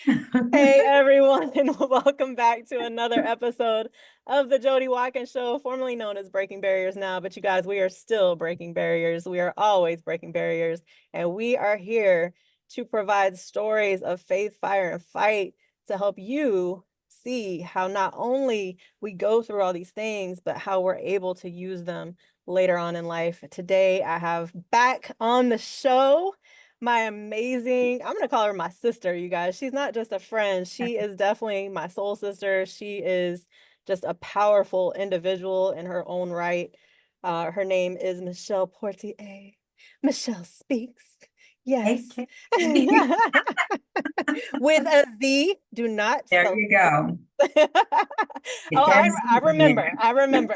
Hey everyone, and welcome back to another episode of the Jodi Watkins Show, formerly known as Breaking Barriers now. But you guys, we are still breaking barriers. We are always breaking barriers, and we are here to provide stories of faith, fire, and fight to help you see how not only we go through all these things, but how we're able to use them later on in life. Today, I have back on the show my amazing, I'm gonna call her my sister, you guys. She's not just a friend. She is definitely my soul sister. She is just a powerful individual in her own right. Her name is Michelle Portier. Michelle speaks. Hey, Yes. Kay. With a Z. Do not There spell you go. it. Get Oh, that I Z in remember. there. I remember.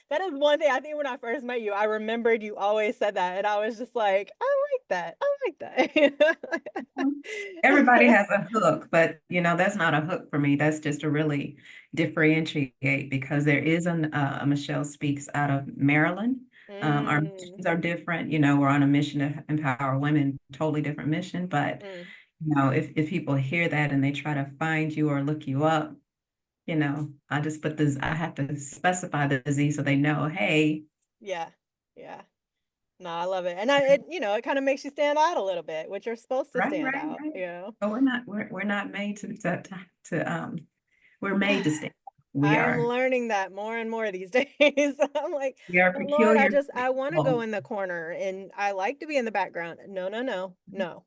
That is one thing I think when I first met you, I remembered you always said that, and I was just like, I like that. I like Everybody that. has a hook, but that's not a hook for me. That's just to really differentiate because there is a Michelle Speaks out of Maryland. Our Mm, missions are different. We're on a mission to empower women, totally different mission. But mm, if people hear that and they try to find you or look you up, I just put this. I have to specify the Z so they know, hey. yeah, yeah. No, I love it, and it kind of makes you stand out a little bit, which you're supposed to Right, stand right, out. right. But we're not made to we're made to stand. We I'm are learning that more and more these days. I'm like, we are but Lord, peculiar I want to go people. in the corner and I like to be in the background. No, no, no, no.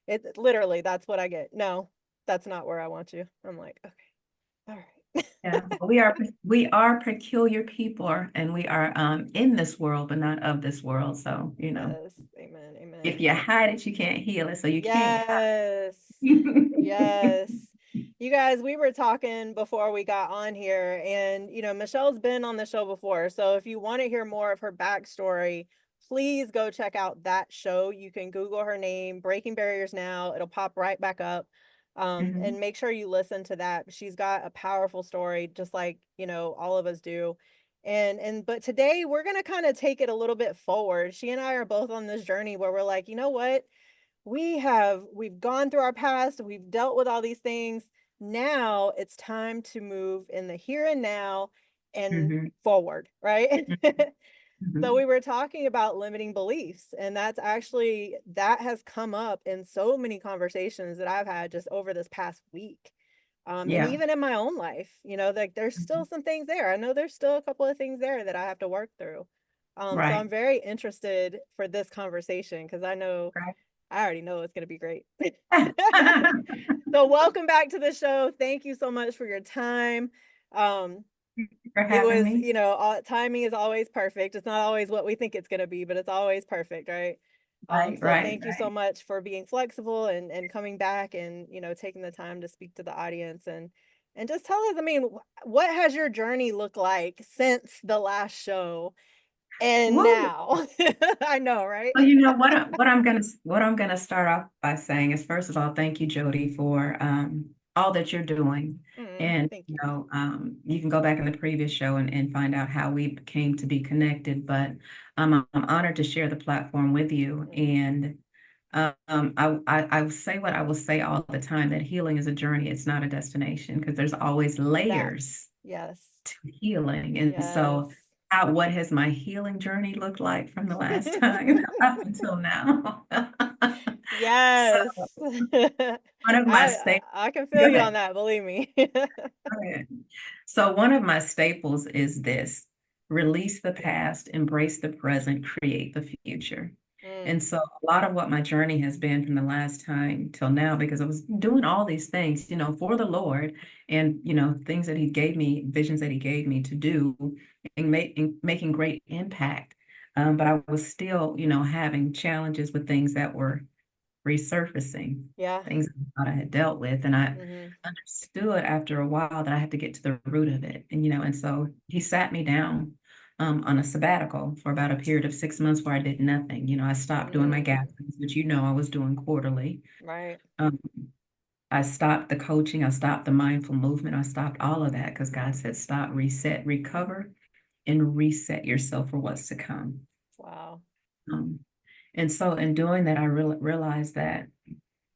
It literally, that's what I get. No, that's not where I want you. I'm like, okay, all right. Yeah, we are peculiar people and we are in this world, but not of this world. So, Yes, amen, if amen. you hide it, you can't heal it. So you can't Yes, yes. You guys, we were talking before we got on here, and Michelle's been on the show before. So if you want to hear more of her backstory, please go check out that show. You can Google her name, Breaking Barriers Now. It'll pop right back up. And Mhm. make sure you listen to that. She's got a powerful story, just like, all of us do. And but today we're gonna kind of take it a little bit forward. She and I are both on this journey where we're like, you know what? We've gone through our past, we've dealt with all these things. Now it's time to move in the here and now and Mhm. forward, right? So Mhm. we were talking about limiting beliefs, and that has come up in so many conversations that I've had just over this past week. And Yeah. even in my own life, like there's still Mhm. some things there. I know there's still a couple of things there that I have to work through. So Right. I'm very interested for this conversation because Right. I already know it's gonna be great. So welcome back to the show. Thank you so much for your time. Um, For it having was, me. timing is always perfect. It's not always what we think it's gonna be, but it's always perfect, right? Right, So right, thank you so right. much for being flexible and coming back and taking the time to speak to the audience and just tell us. I mean, what has your journey looked like since the last show and Woo. now? I know, right? Well, what I'm gonna start off by saying is, first of all, thank you, Jody, for all that you're doing. And Thank you. you can go back in the previous show and find out how we came to be connected. But I'm honored to share the platform with you. Mm, And I will say what I will say all the time, that healing is a journey. It's not a destination, because there's always that. layers Yes. to healing. And Yes. so, what has my healing journey looked like from the last time up until now? So, Yes. one of my staples, I can go feel you on ahead. that, believe me. Go ahead. So, one of my staples is this: release the past, embrace the present, create the future. Mm, And so, a lot of what my journey has been from the last time till now, because I was doing all these things, for the Lord, and, things that He gave me, visions that He gave me to do, and making great impact. But I was still, having challenges with things that were resurfacing, yeah. things I thought I had dealt with. And I Hmm. understood after a while that I had to get to the root of it. And so he sat me down on a sabbatical for about a period of 6 months where I did nothing. I stopped doing my Mm, gatherings, which I was doing quarterly. right. Um, I stopped the coaching, I stopped the mindful movement, I stopped all of that because God said, stop, reset, recover, and reset yourself for what's to come. Wow. Um, and so in doing that, I realized that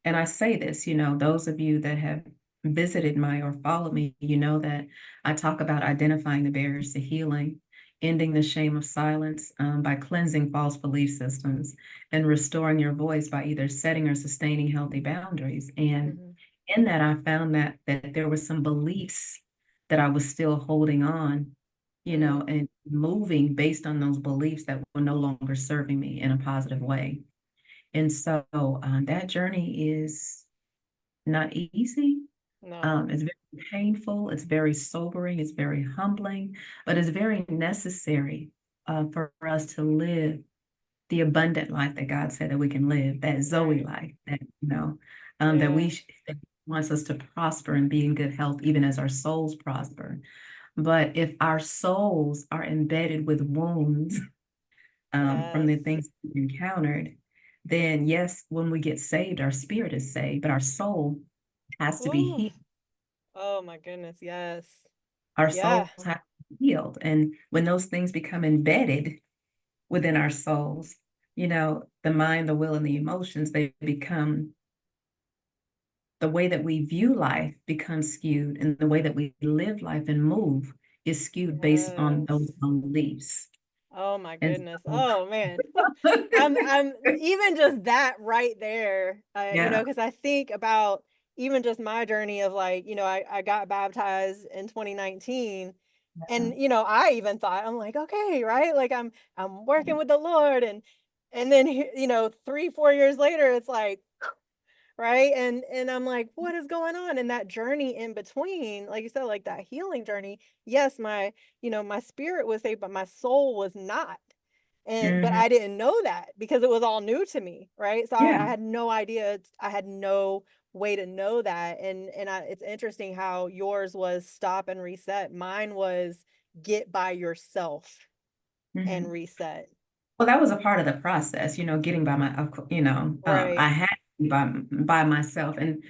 And I say this, those of you that have visited my or follow me, you know that I talk about identifying the barriers to healing, ending the shame of silence by cleansing false belief systems, and restoring your voice by either setting or sustaining healthy boundaries. And Hmm. in that, I found that there were some beliefs that I was still holding on, Mm. and moving based on those beliefs that were no longer serving me in a positive way. And so that journey is not easy. No. It's very painful. It's very sobering. It's very humbling, but it's very necessary for us to live the abundant life that God said that we can live, that Zoe Right. life, that Yeah. that He wants us to prosper and be in good health, even as our souls prosper. But if our souls are embedded with wounds from the Yes. things we've encountered, then yes, when we get saved, our spirit is saved, but our soul has to be Ooh. healed. Oh my goodness. Yes. Our Yeah. souls have to be healed. And when those things become embedded within our souls, the mind, the will, and the emotions, they become the way that we view life becomes skewed, and the way that we live life and move is skewed based on those Yes. beliefs. Oh my And goodness. so, Oh man. I'm even just that right there, yeah. because I think about even just my journey of like, I got baptized in 2019, and I even thought, I'm like, okay, right? Like I'm working with the Lord, and then 3, 4 years later, it's like, right? And I'm like, what is going on? And that journey in between, like you said, like that healing journey, yes, my spirit was saved, but my soul was not. And but Mhm. I didn't know that because it was all new to me, right? So I Yeah. had no idea. I had no way to know that. It's interesting how yours was stop and reset. Mine was get by yourself and Mhm. reset. Well, that was a part of the process, getting by I Right. had to be by myself. And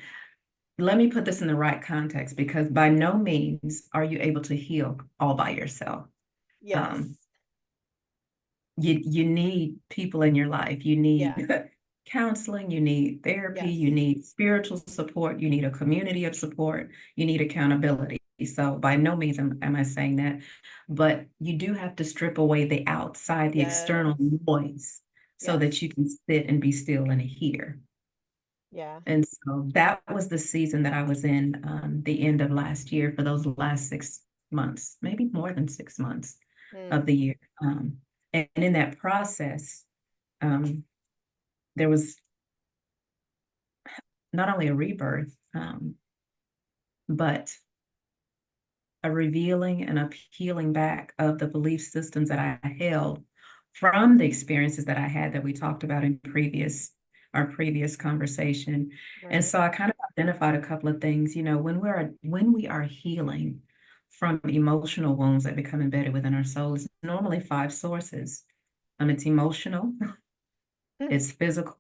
let me put this in the right context, because by no means are you able to heal all by yourself. Um, Yes. you need people in your life. You Yeah. need counseling, you need therapy, you Yes. need spiritual support, you need a community of support, you need accountability. So by no means am I saying that, but you do have to strip away the outside, the external Yes. noise, so that Yes. you can sit and be still and hear. Yeah. And so that was the season that I was in, the end of last year, for those last 6 months, maybe more than 6 months Mm. of the year. And in that process, um, there was not only a rebirth, but a revealing and a peeling back of the belief systems that I held from the experiences that I had that we talked about in our previous conversation. And Right. so I kind of identified a couple of things, when we are healing from emotional wounds that become embedded within our souls, normally five sources. It's emotional, it's physical,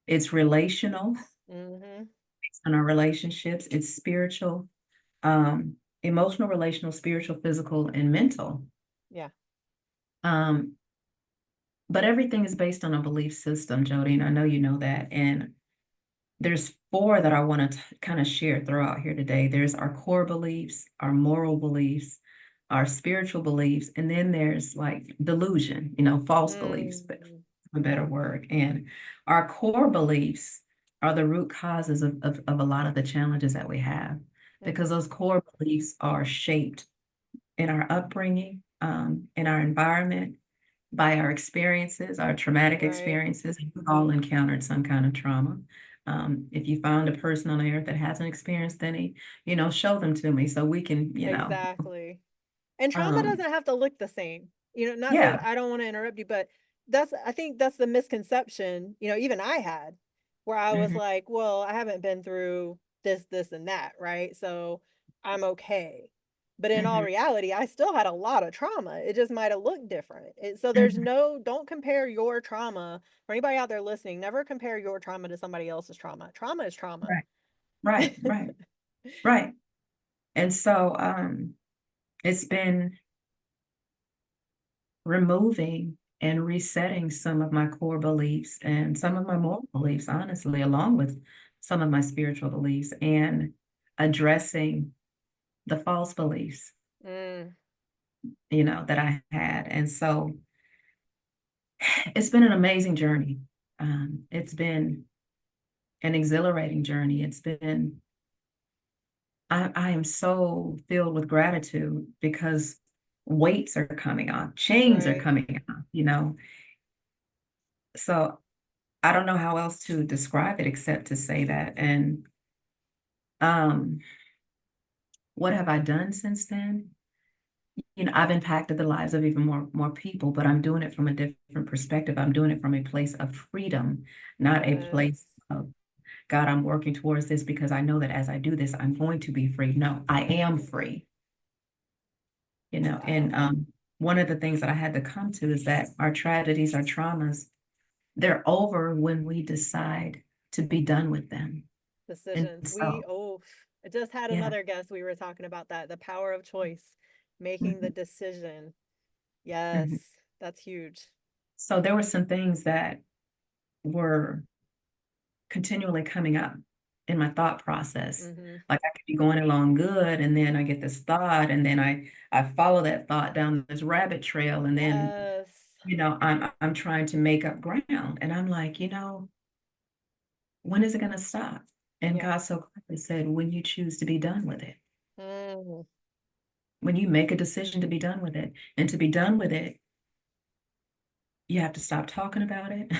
it's relational, Mhm. based on our relationships, it's spiritual, um, emotional, relational, spiritual, physical, and mental. Yeah. Um, but everything is based on a belief system, Jodi, and I know you know that. And there's four that I want to kind of share throughout here today. There's our core beliefs, our moral beliefs, our spiritual beliefs, and then there's like delusion, false beliefs, but Mm. a better word. And our core beliefs are the root causes of a lot of the challenges that we have, because Mhm. those core beliefs are shaped in our upbringing, in our environment, by our experiences, our traumatic Right. experiences. We've all encountered some kind of trauma. If you found a person on the earth that hasn't experienced any, show them to me so we can, Exactly. And trauma um, doesn't have to look the same. Not yeah. to I don't wanna interrupt you, but I think that's the misconception, even I had, where I was Mhm. like, "Well, I haven't been through this, this, and that, right? So, I'm okay." But in all Mhm. reality, I still had a lot of trauma. It just might have looked different. So Mhm. don't compare your trauma, for anybody out there listening, never compare your trauma to somebody else's trauma. Trauma is trauma. Right, right, right, right. And so it's been removing and resetting some of my core beliefs and some of my moral beliefs, honestly, along with some of my spiritual beliefs, and addressing the false beliefs, Mm, that I had. And so it's been an amazing journey. It's been an exhilarating journey. I am so filled with gratitude because weights are coming off, chains are right. coming off. So I don't know how else to describe it except to say that. And um, what have I done since then? I've impacted the lives of even more people, but I'm doing it from a different perspective. I'm doing it from a place of freedom, not a Yes. place of God, I'm working towards this because I know that as I do this, I'm going to be free. No, I am free. And Wow. one of the things that I had to come to is that our tragedies, our traumas, they're over when we decide to be done with them. And Decisions. so, I just had yeah. another guest. We were talking about that, the power of choice, making the Mhm, decision. Yes, mhm. that's huge. So there were some things that were continually coming up in my thought process. Mm-hmm. Like I could be going along good, and then I get this thought, and then I follow that thought down this rabbit trail, and then Yes. I'm trying to make up ground, and I'm like, when is it going to stop? And Yeah. God so clearly said, when you choose to be done with it, Mm, when you make a decision to be done with it, and to be done with it, you have to stop talking about it.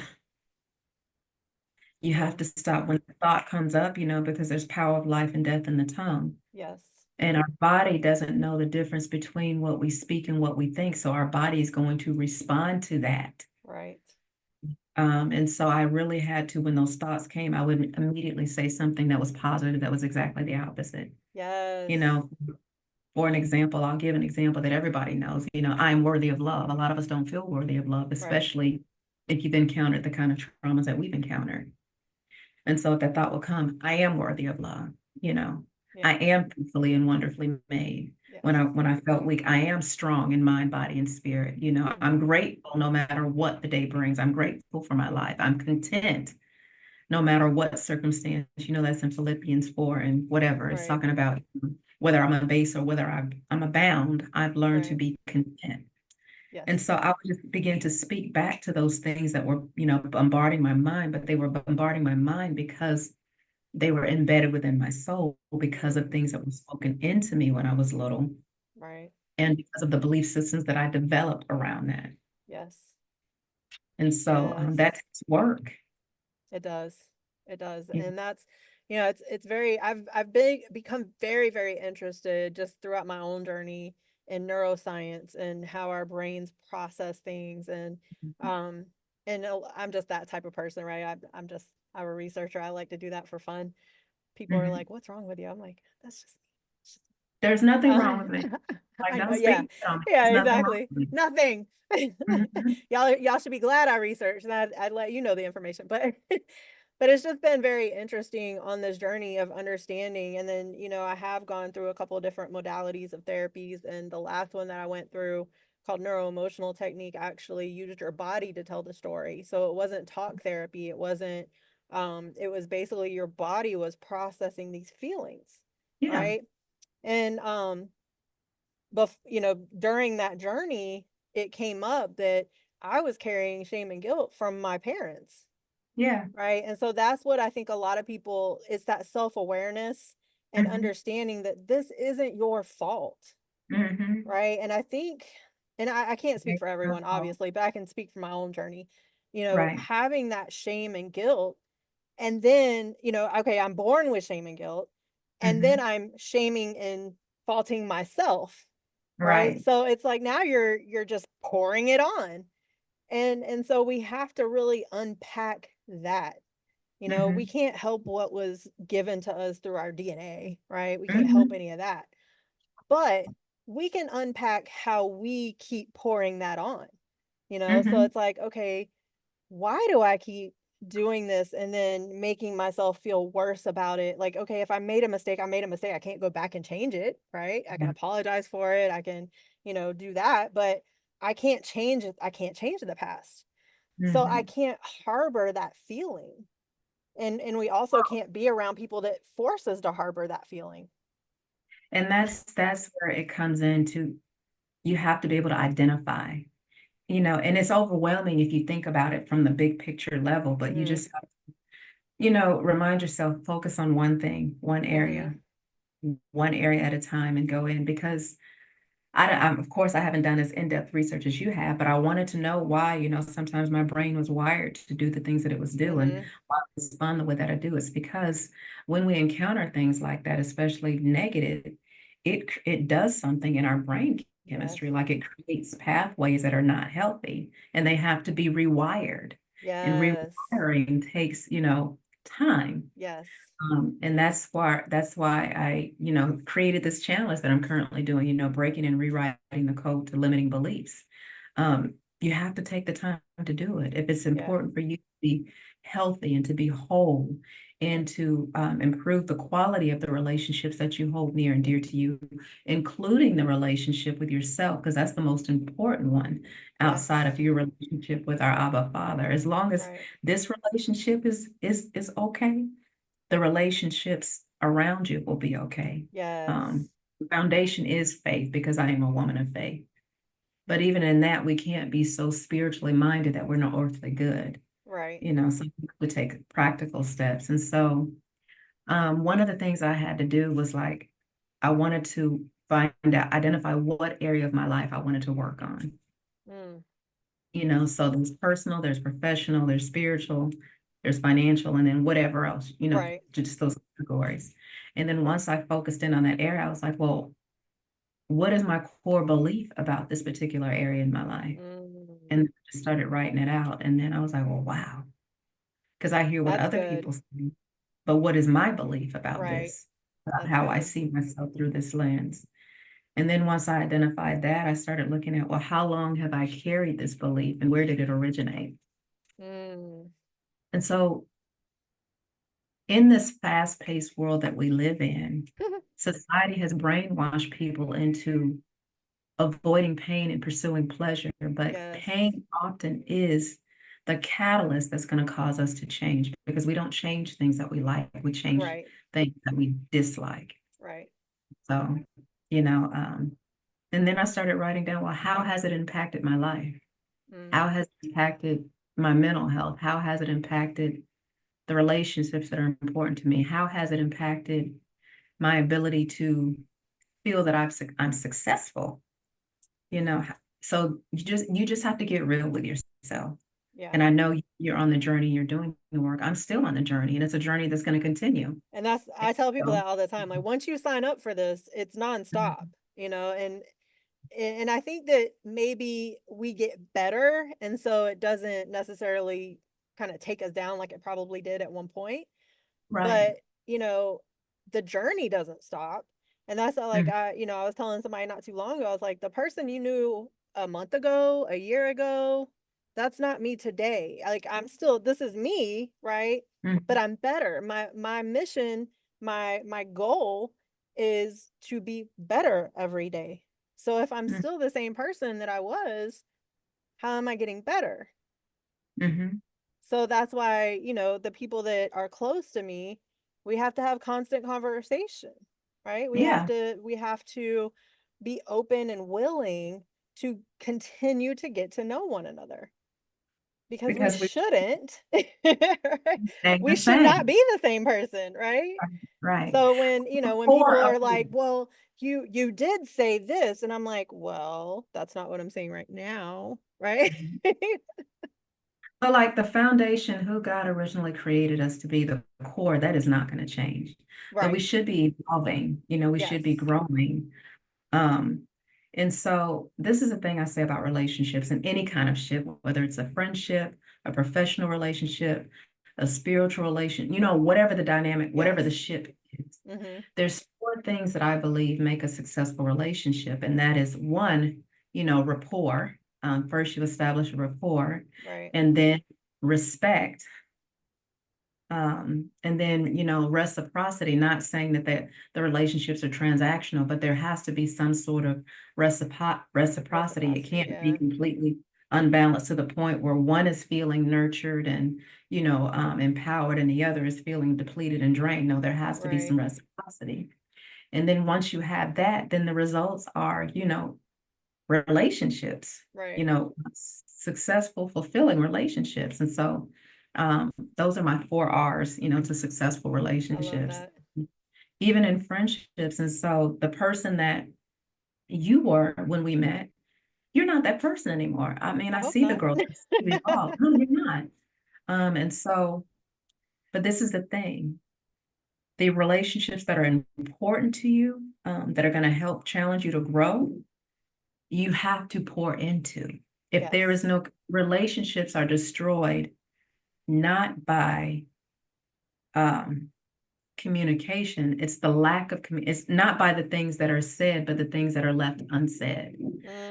You yeah. have to stop when the thought comes up, because there's power of life and death in the tongue. Yes. And our body doesn't know the difference between what we speak and what we think. So our body is going to respond to that. Right. And so I really had to, when those thoughts came, I would immediately say something that was positive, that was exactly the opposite. You Yes. know, for an example, I'll give an example that everybody knows. I'm worthy of love. A lot of us don't feel worthy of love, Right. especially if you've encountered the kind of traumas that we've encountered. And so if that thought will come, I am worthy of love, you know, Yeah. I am fearfully and wonderfully made. When I Yes. when I felt weak, I am strong in mind, body, and spirit. I'm Mm-hmm. grateful no matter what the day brings. I'm grateful for my life. I'm content no matter what circumstance. That's in Philippians 4 and whatever. It's Right. talking about whether I'm a base or whether I'm abound, I've learned to Right. be content. And Yes. so I would just begin to speak back to those things that were, bombarding my mind, but they were bombarding my mind because they were embedded within my soul because of Mm-hmm. things that were spoken into me when I was little Right. and because of the belief systems that I developed around that. Yes. And so Yes. that takes work. It does. It does. Yeah. And that's, it's very become very, very interested just throughout my own journey in neuroscience and how our brains process things um I'm just that type of person, right? I'm a researcher. I like to do that for fun. People are Mhm. like, "What's wrong with you?" I'm like, "That's just me." It's just There's nothing wrong with me. me." Like, I know, don't yeah. speak on me. Yeah, There's nothing wrong exactly. with me. Nothing. Mhm. Y'all should be glad I researched and I'd let you know the information. But but it's just been very interesting on this journey of understanding. And then, I have gone through a couple of different modalities of therapies. And the last one that I went through called neuro-emotional technique actually used your body to tell the story. So it wasn't talk therapy. It was basically your body was processing these feelings, Yeah. right? And but during that journey, it came up that I was carrying shame and guilt from my parents, Yeah. right? And so that's what I think a lot of people, it's that self-awareness and Hmm. understanding that this isn't your fault, Hmm. right? And I think, and I can't speak for everyone, Oh, obviously, but I can speak from my own journey, right. having that shame and guilt. And then, okay, I'm born with shame and guilt, and then Hmm. I'm shaming and faulting myself, right? Right. So it's like now you're just pouring it on. And so we have to really unpack that. We Hmm. can't help what was given to us through our DNA, right? We can't help Hmm. any of that. But we can unpack how we keep pouring that on. So Hmm. it's like, okay, why do I keep doing this and then making myself feel worse about it? Like, okay, if I made a mistake, I made a mistake. I can't go back and change it, right? I can Yeah. apologize for it. I can, do that, but I can't change it. I can't change the past. So I Mhm. can't harbor that feeling. And we also can't be around people that force us to harbor that feeling. And that's where it comes into, you have to be able to identify, and it's overwhelming if you think about it from the big picture level, but you Mm, just, remind yourself, focus on one thing, mhm. one area at a time and go in because of course, I haven't done as in-depth research as you have, but I wanted to know why, sometimes my brain was wired to do the things that it was doing, Mhm. why it was fun the way that I do. It's because when we encounter things like that, especially negative, it does something in our brain Yes. chemistry, like it creates pathways that are not healthy, and they have to be rewired. And Yes. rewiring takes, time. Yes. And that's why I, created this challenge that I'm currently doing, breaking and rewriting the code to limiting beliefs. You have to take the time to do it. If it's Yeah. important for you to be healthy and to be whole and to improve the quality of the relationships that you hold near and dear to you, including the relationship with yourself, because that's the most important one outside Yes. of your relationship with our Abba Father. As long as Right. this relationship is okay, the relationships around you will be okay. Yes. Um, the foundation is faith because I am a woman of faith. But even in that, we can't be so spiritually minded that we're not earthly good. Right. Some people would take practical steps. And so one of the things I had to do was like, I wanted to identify what area of my life I wanted to work on. Mm. So there's personal, there's professional, there's spiritual, there's financial, and then whatever else, Right. just those categories. And then once I focused in on that area, I was like, well, what is my core belief about this particular area in my life? Mm. And I just started writing it out. And then I was like, well, wow. Because I hear what That's other good. people say, but what is my belief about Right. this? About That's how I good. see myself through this lens. And then once I identified that, I started looking at, well, how long have I carried this belief and where did it originate? Mm. And so in this fast-paced world that we live in, society has brainwashed people into avoiding pain and pursuing pleasure, but Yes. pain often is the catalyst that's going to cause us to change because we don't change things that we like, we change Right. things that we dislike. Right. So, you know, and then I started writing down, well, how has it impacted my life? Mm. How has it impacted my mental health? How has it impacted the relationships that are important to me? How has it impacted my ability to feel that I'm successful? You know, so you just have to get real with yourself. Yeah. And I know you're on the journey, you're doing the work. I'm still on the journey, and it's a journey that's going to continue. And that's I tell people So, that all the time. Like once you sign up for this, it's nonstop, mhm, and I think that maybe we get better, and so it doesn't necessarily kind of take us down like it probably did at one point. right. But, you know, the journey doesn't stop. And that's not like Mhm, I was telling somebody not too long ago, I was like, the person you knew a month ago, a year ago, that's not me today. Like I'm still this is me, right? But mhm, I'm better. My mission, my goal is to be better every day. So if I'm mhm, still the same person that I was, how am I getting better? mhm. So that's why, the people that are close to me, we have to have constant conversation, right? Yeah, We have to be open and willing to continue to get to know one another because we because we shouldn't. Right? stay the We should not same. be the same person, right? Right. So The when people core of are like, "Well, you did say this." And I'm like, "Well, that's not what I'm saying right now." Right? Mhm. So like the foundation, who God originally created us to be, the core, that is not going to change. But we Right. should be evolving, we should be Yes. growing. Um, and so this is the thing I say about relationships and any kind of ship, whether it's a friendship, a professional relationship, a spiritual relation, whatever the dynamic, whatever the Yes. ship is. Mhm. There's four things that I believe make a successful relationship, and that is one, rapport. First, you establish a rapport, Right. and then respect, And then, reciprocity, not saying that the relationships are transactional, but there has to be some sort of reciprocity. It Reciprocity, can't be yeah. completely unbalanced to the point where one is feeling nurtured and, empowered, and the other is feeling depleted and drained. No, there has to be Right, some reciprocity. And then once you have that, then the results are, relationships, right. successful, fulfilling relationships. And so those are my 4 R's, to successful I love relationships, that. even in friendships. And so the person that you were when we met, you're not that person anymore. I mean, I I hope see the not. growth, I see the evolve. No, you're not. And so, but this is the thing. The relationships that are important to you, that are going to help challenge you to grow, you have to pour into. If there is Yes. no relationships are destroyed, not by um, communication, it's the lack of it's not by the things that are said, but the things that are left unsaid.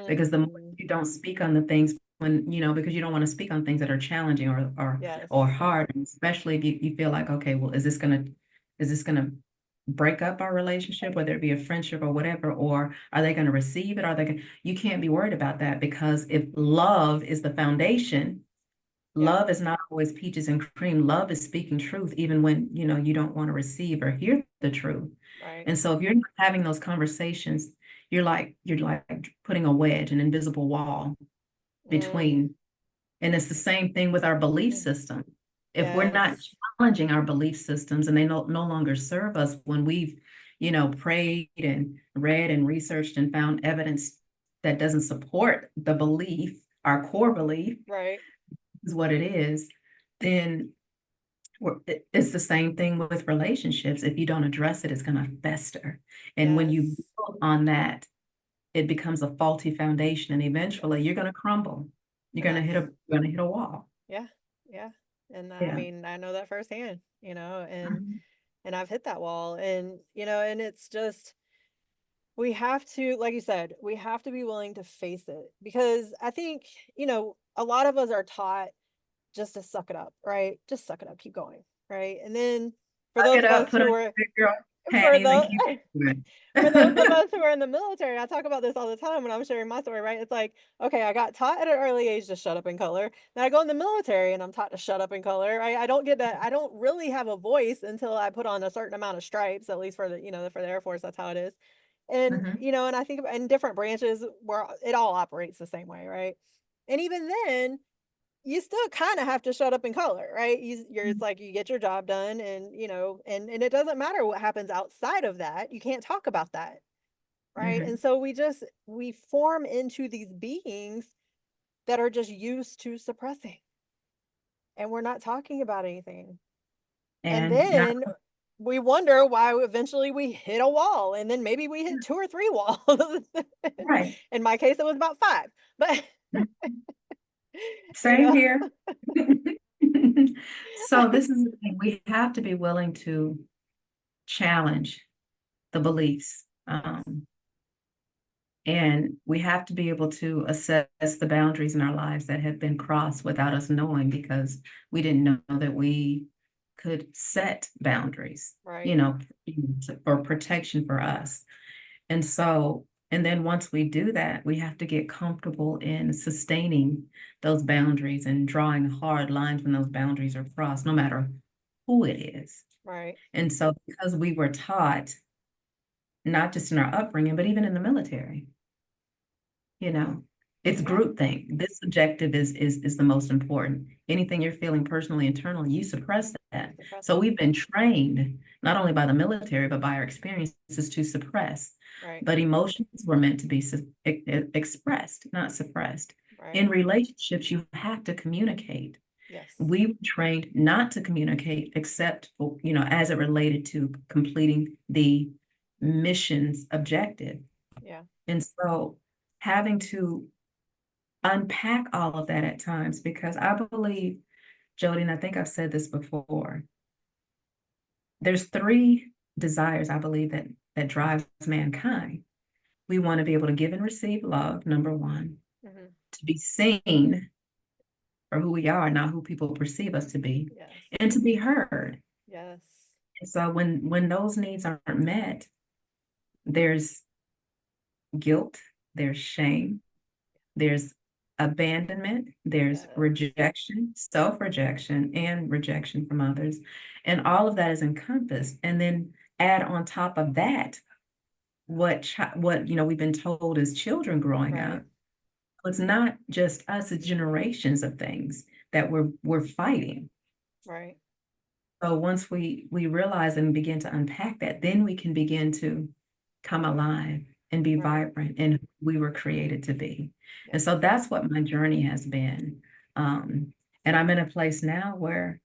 Because the more Mm, you don't speak on the things when, because you don't want to speak on things that are challenging or yes. hard, and especially if you feel like, okay, well, is this gonna break up our relationship, whether it be a friendship or whatever, or are they going to receive it? Are they going you can't be worried about that, because if love is the foundation, Yeah, love is not always peaches and cream. Love is speaking truth, even when, you don't want to receive or hear the truth. right. And so if you're not having those conversations, you're like putting a wedge, an invisible wall Mm, between. And it's the same thing with our belief mm, system. If we're not yes. challenging our belief systems, and they no longer serve us, when we've, prayed and read and researched and found evidence that doesn't support the belief, our core belief Right. is what it is, then it's the same thing with relationships. If you don't address it, it's going to fester. And when you Yes. build on that, it becomes a faulty foundation, and eventually Yes. you're going to crumble. You're And going to that's, hit a wall. yeah. Yeah. And I Yeah. mean, I know that firsthand, Mhm. and I've hit that wall, and and it's just, we have to, like you said, we have to be willing to face it, because I think, a lot of us are taught just to suck it up, right? Just suck it up, keep going, right? And then for Suck those it of up, us put on who your are, big girl for panties, and those keep for those of it. us who are in the military, I talk about this all the time when I'm sharing my story, right? It's like, okay, I got taught at an early age to shut up in color. Then I go in the military and I'm taught to shut up in color. Right? I don't get that. I don't really have a voice until I put on a certain amount of stripes, at least for the, for the Air Force, that's how it is. And, Mhm. and I think in different branches where it all operates the same way, right? And even then, you still kind of have to shut up in color, right? It's like you get your job done, and and it doesn't matter what happens outside of that. You can't talk about that, right? And Mhm. so we form into these beings that are just used to suppressing, and we're not talking about anything. And And not then we wonder why eventually we hit a wall, and then maybe we hit two or three walls. right. In my case, it was about five, but Mhm. you Same know, here. So this is the thing. We have to be willing to challenge the beliefs. yes, And we have to be able to assess the boundaries in our lives that have been crossed without us knowing, because we didn't know that we could set boundaries, right, for protection for us. And so, and then once we do that, we have to get comfortable in sustaining those boundaries and drawing hard lines when those boundaries are crossed, no matter who it is. right. And so, because we were taught, not just in our upbringing, but even in the military, you know, it's Yeah, groupthink. This objective is the most important. Anything you're feeling personally, internally, you suppress that. suppress So it. we've been trained not only by the military, but by our experiences to suppress. Right, But emotions were meant to be expressed, not suppressed. right. In relationships, you have to communicate. Yes. We were trained not to communicate except for, as it related to completing the mission's objective. Yeah. And so having to unpack all of that at times, because I believe, Jodi, and I think I've said this before, there's 3 desires I believe that drives mankind. We want to be able to give and receive love, number one, Mhm. to be seen, for who we are, not who people perceive us to be, Yes. and to be heard. Yes. And so when those needs aren't met, there's guilt, there's shame, there's abandonment, there's Yes. rejection, self-rejection, and rejection from others. And all of that is encompassed. And then add on top of that what we've been told as children growing Right. up. It's not just us, it's generations of things that we're fighting. Right. So once we realize and begin to unpack that, then we can begin to come alive and be Right. vibrant and who we were created to be. And Yes. so that's what my journey has been. Um, and I'm in a place now where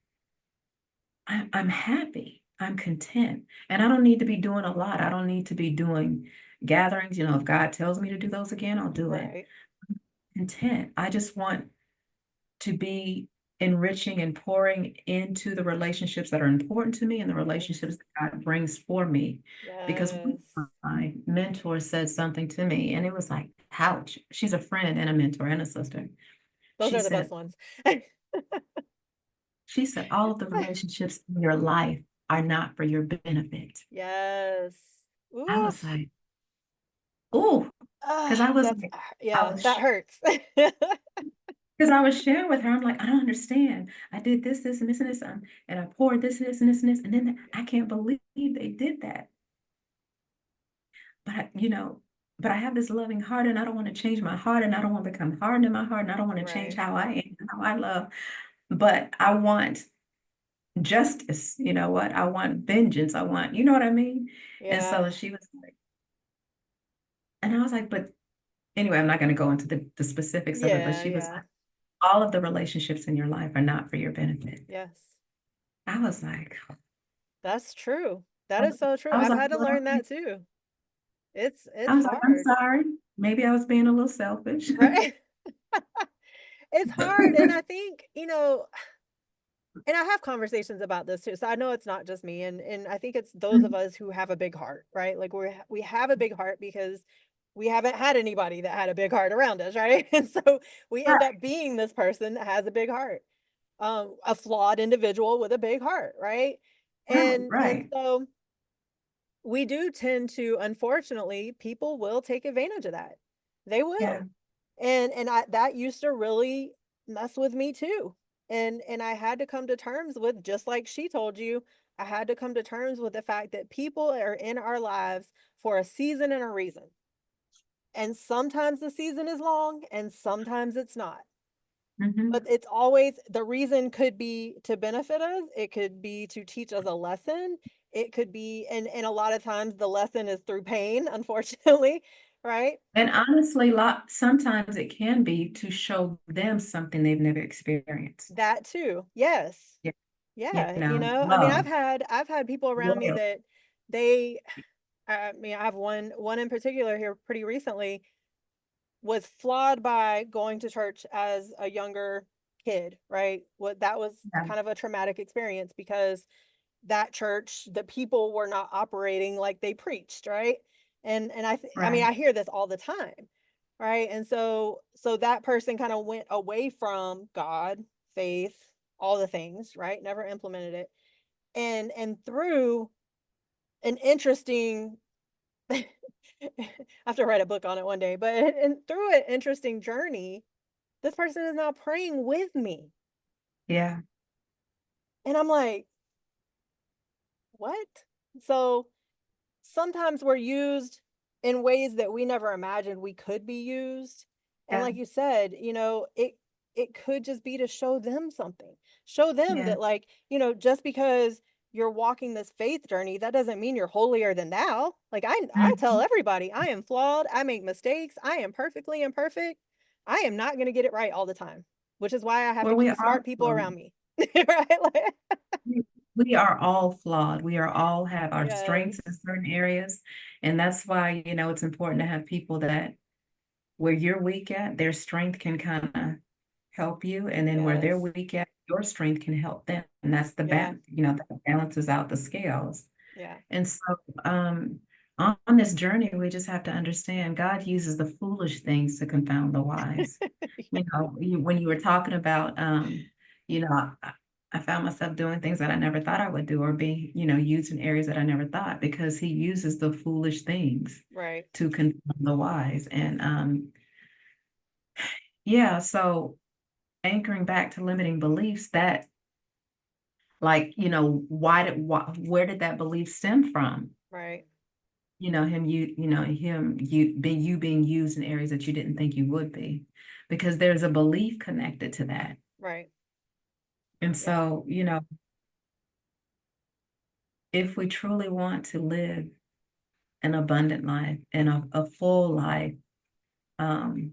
I'm happy, I'm content, and I don't need to be doing a lot. I don't need to be doing gatherings. If God tells me to do those again, I'll do it. Right. Content. I just want to be enriching and pouring into the relationships that are important to me and the Yes. relationships that God brings for me. Because one Yes. of my mentor said something to me, and it was like, ouch. She's a friend and a mentor and a sister. Those She are the best said, ones. she said, all of the relationships in your life are not for your benefit. Yes. I was Oof. like, oh, because I was That's like, I yeah, was that hurts. because I was sharing with her, I'm like, I don't understand. I did this, this, and this, and this, and I poured this, and this, and this, and this, and then I can't believe they did that. But but I have this loving heart, and I don't want to change my heart, and I don't want to become hardened in my heart, and I don't want to change Right. how I am, and how I love. But I want justice. You know what? I want vengeance. I want, you know what I mean? And Yeah. so she was like, and I was like, but anyway, I'm not going to go into the specifics of it, but Yeah, she was yeah. like, all of the relationships in your life are not for your benefit. Yes. I was like, That's true. That I is was, so true. I was I've like, had to well, learn that too. It's I was like, I'm hard. sorry. Maybe I was being a little selfish. Right? It's hard, and I think, and I have conversations about this too. So I know it's not just me, and I think it's those of us who have a big heart, right? Like we have a big heart because we haven't had anybody that had a big heart around us, right? And so we end Right, up being this person that has a big heart, a flawed individual with a big heart, right? right, And right. so we do tend to, unfortunately, people will take advantage of that. They Yeah. will. And that used to really mess with me too. And I had to come to terms with, just like she told you, I had to come to terms with the fact that people are in our lives for a season and a reason. And sometimes the season is long and sometimes it's not. But Hmm. it's always the reason could be to benefit us, it could be to teach us a lesson, it could be, and a lot of times the lesson is through pain, unfortunately, right? And honestly, sometimes it can be to show them something they've never experienced. That too. Yes. Yeah. Yeah, I mean, Love, I've had people around me loyal. that they I mean, I have one in particular here pretty recently was flawed by going to church as a younger kid, right? What that was Yeah. kind of a traumatic experience because that church, the people were not operating like they preached, right? I mean, Right. I hear this all the time, right? And so that person kind of went away from God, faith, all the things, right? Never implemented it. And through an interesting I have to write a book on it one day, but and through an interesting journey, this person is now praying with me. Yeah. And I'm like, what? So sometimes we're used in ways that we never imagined we could be used. And Yeah. like you said, it could just be to show them something. Show them Yeah. that, like, just because you're walking this faith journey, that doesn't mean you're holier than thou. Like I tell Mhm. everybody, I am flawed, I make mistakes, I am perfectly imperfect. I am not going to get it right all the time, which is why I have to Well, we keep smart are people flawed. around me. Right? Like, We are all flawed. We are all have our strengths in yes. certain areas. And that's why, it's important to have people that where you're weak at, their strength can kind of help you. And then where they're Yes. weak at, your strength can help them. And that's Yeah. that balances out the scales. Yeah. And so, um, on this journey, we just have to understand God uses the foolish things to confound the wise. Yeah. When you were talking about, you know, I found myself doing things that I never thought I would do, or be, used in areas that I never thought, because he uses the foolish things Right. to confound the wise. And yeah, so anchoring back to limiting beliefs, that, like, where did that belief stem from? Right. You being used in areas that you didn't think you would be, because there's a belief connected to that. Right. And Yeah. so, if we truly want to live an abundant life and a full life, um,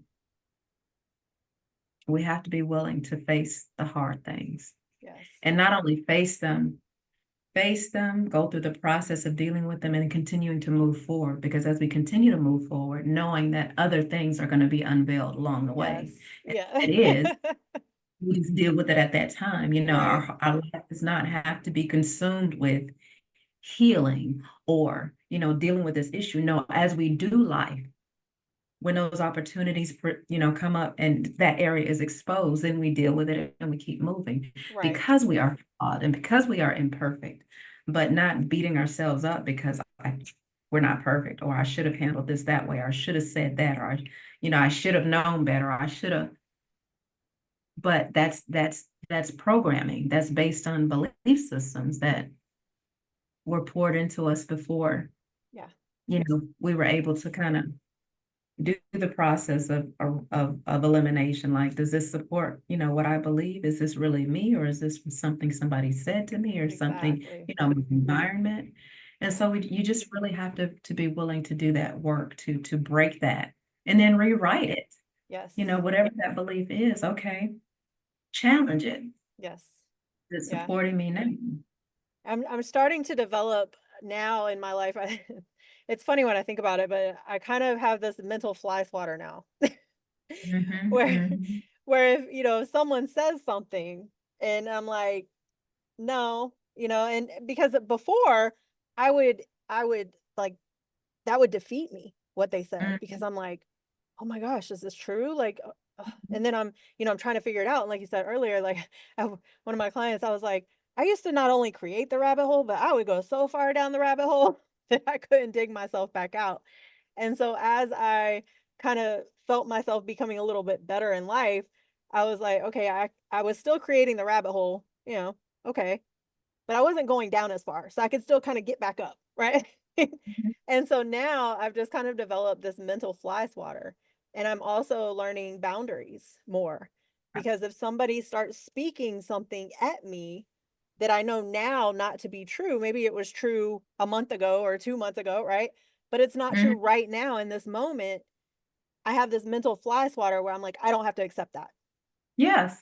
we have to be willing to face the hard things, Yes. and not only face them, go through the process of dealing with them and continuing to move forward. Because as we continue to move forward, knowing that other things are going to be unveiled along the way, Yes. and Yeah. it is, we just deal with it at that time. Right. Our life does not have to be consumed with healing, or, dealing with this issue. No, as we do life, when those opportunities, come up and that area is exposed, then we deal with it and we keep moving, Right. because we are flawed and because we are imperfect, but not beating ourselves up because we're not perfect, or I should have handled this that way, or I should have said that, or, I should have known better, or I should have. But that's programming. That's based on belief systems that were poured into us before, Yeah. we were able to kind of do the process of elimination. Like, does this support, what I believe? Is this really me, or is this something somebody said to me, or something, Exactly. environment? And Yeah. so you just really have to be willing to do that work to break that, and then rewrite it. Yes. Whatever that belief is, okay, challenge it. Yes. Is it Yeah. supporting me now? I'm starting to develop now in my life. It's funny when I think about it, but I kind of have this mental fly swatter now. Mhm, Where mhm, where if, if someone says something and I'm like, "No," and because before I would like that would defeat me what they said because mhm, I'm like, "Oh my gosh, is this true?" Like, and then I'm trying to figure it out. And like you said earlier, like one of my clients, I was like, I used to not only create the rabbit hole, but I would go so far down the rabbit hole that I couldn't dig myself back out. And so as I kind of felt myself becoming a little bit better in life, I was like, okay, I was still creating the rabbit hole, okay, but I wasn't going down as far. So I could still kind of get back up, right? mhm. And so now I've just kind of developed this mental fly swatter. And I'm also learning boundaries more because if somebody starts speaking something at me that I know now not to be true, maybe it was true a month ago or 2 months ago, right? But it's not true Mhm. right now in this moment. I have this mental fly swatter where I'm like, I don't have to accept that. Yes,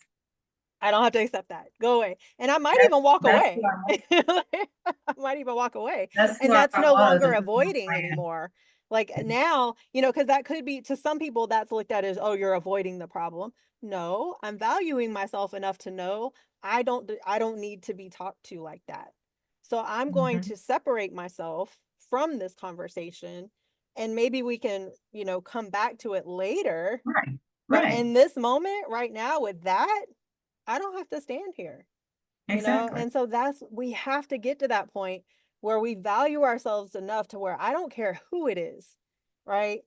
I don't have to accept that. Go away. And I might that's even walk that's who away. I I might even walk away. that's who And that's I no was longer until my avoiding friend. anymore. Like now, because that could be to some people that's looked at as, oh, you're avoiding the problem. No, I'm valuing myself enough to know I don't need to be talked to like that. So I'm going Mhm. to separate myself from this conversation and maybe we can, come back to it later. Right, But right, in this moment, right now, with that, I don't have to stand here, exactly, And so we have to get to that point where we value ourselves enough to where I don't care who it is, right?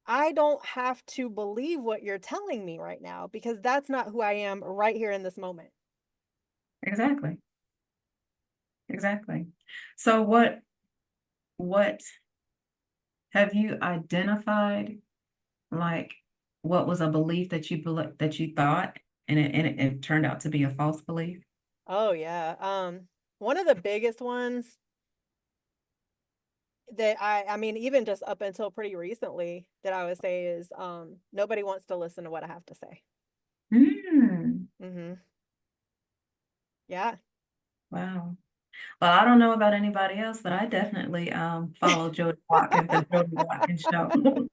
I don't have to believe what you're telling me right now because that's not who I am right here in this moment. exactly, exactly. So what have you identified, like, what was a belief that you thought, and it turned out to be a false belief? Oh yeah. One of the biggest ones that I mean even just up until pretty recently that I would say is nobody wants to listen to what I have to say. Mm, Mhm. Yeah. wow. Well, I don't know about anybody else, but I definitely follow Jodi Watkins, the Jodi Watkins Show.